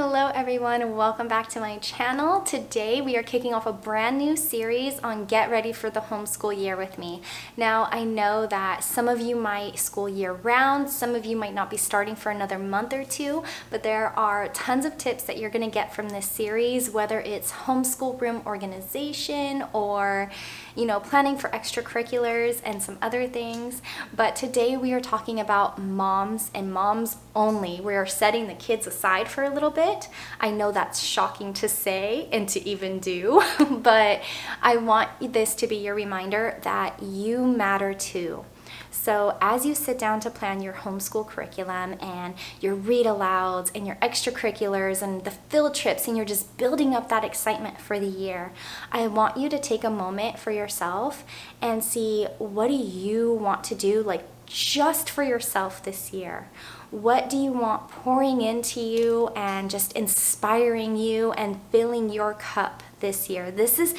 Hello everyone, welcome back to my channel. Today we are kicking off a brand new series on Get Ready for the Homeschool Year with me. Now I know that some of you might school year round, some of you might not be starting for another month or two, but there are tons of tips that you're going to get from this series, whether it's homeschool room organization or planning for extracurriculars and some other things. But today we are talking about moms and moms only. We are setting the kids aside for a little bit. I know that's shocking to say and to even do, but I want this to be your reminder that you matter too. So as you sit down to plan your homeschool curriculum and your read alouds and your extracurriculars and the field trips and you're just building up that excitement for the year, I want you to take a moment for yourself and see, what do you want to do, like just for yourself this year? What do you want pouring into you and just inspiring you and filling your cup this year? This is,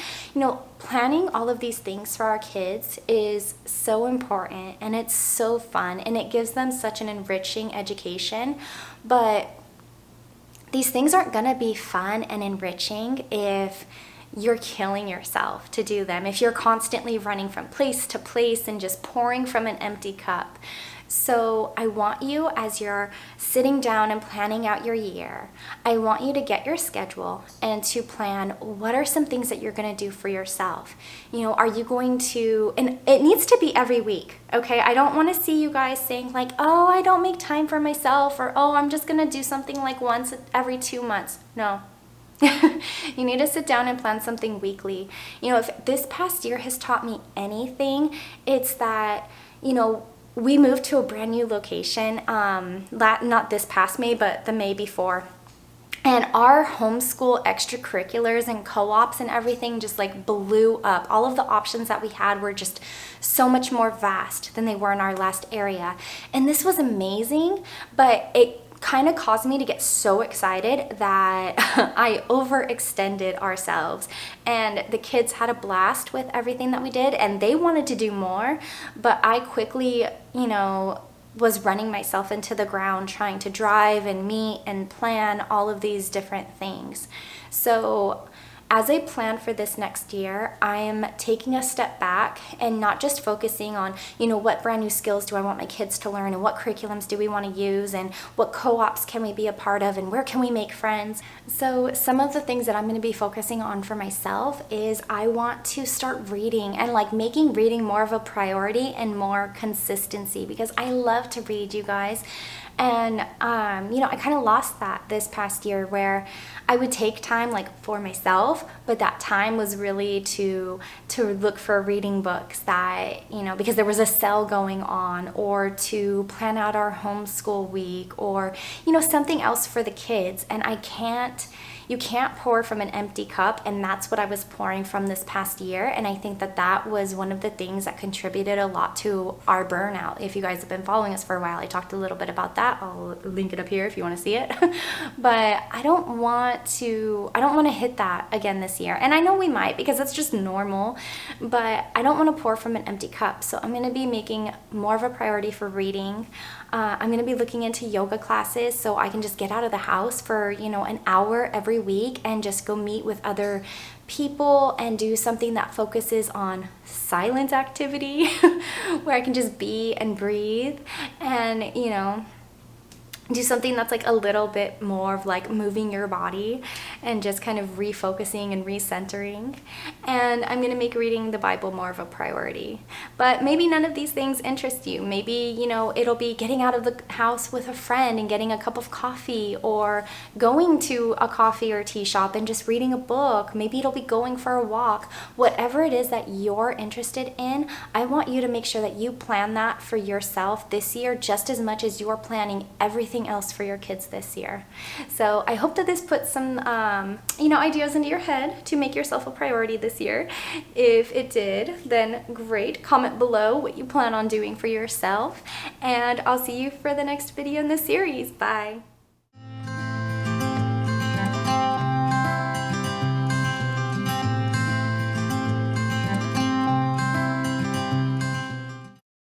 planning all of these things for our kids is so important and it's so fun and it gives them such an enriching education. But these things aren't gonna be fun and enriching if you're killing yourself to do them, if you're constantly running from place to place and just pouring from an empty cup. So I want you, as you're sitting down and planning out your year, I want you to get your schedule and to plan what are some things that you're going to do for yourself. Are you going to, and it needs to be every week, okay? I don't want to see you guys saying like, oh, I don't make time for myself, or oh, I'm just going to do something like once every 2 months. No. You need to sit down and plan something weekly. If this past year has taught me anything, it's that, we moved to a brand new location, not this past May, but the May before. And our homeschool extracurriculars and co-ops and everything just like blew up. All of the options that we had were just so much more vast than they were in our last area. And this was amazing, but it kind of caused me to get so excited that I overextended ourselves, and the kids had a blast with everything that we did and they wanted to do more, but I quickly, was running myself into the ground trying to drive and meet and plan all of these different things. So as I plan for this next year, I am taking a step back and not just focusing on, what brand new skills do I want my kids to learn and what curriculums do we want to use and what co-ops can we be a part of and where can we make friends. So some of the things that I'm going to be focusing on for myself is I want to start reading and like making reading more of a priority and more consistency, because I love to read, you guys. And, I kind of lost that this past year, where I would take time like for myself, but that time was really to look for reading books that, because there was a sale going on, or to plan out our homeschool week, or, something else for the kids. And you can't pour from an empty cup, and that's what I was pouring from this past year. And I think that was one of the things that contributed a lot to our burnout. If you guys have been following us for a while, I talked a little bit about that. I'll link it up here if you want to see it. But I don't want to hit that again this year. And I know we might, because that's just normal, but I don't want to pour from an empty cup. So I'm going to be making more of a priority for reading. I'm going to be looking into yoga classes so I can just get out of the house for, an hour every week and just go meet with other people and do something that focuses on silent activity where I can just be and breathe and, do something that's like a little bit more of like moving your body and just kind of refocusing and recentering. And I'm going to make reading the Bible more of a priority. But maybe none of these things interest you. Maybe, it'll be getting out of the house with a friend and getting a cup of coffee, or going to a coffee or tea shop and just reading a book. Maybe it'll be going for a walk. Whatever it is that you're interested in, I want you to make sure that you plan that for yourself this year just as much as you're planning everything else for your kids this year. So I hope that this puts some ideas into your head to make yourself a priority this year. If it did, then great. Comment below what you plan on doing for yourself, and I'll see you for the next video in this series. Bye.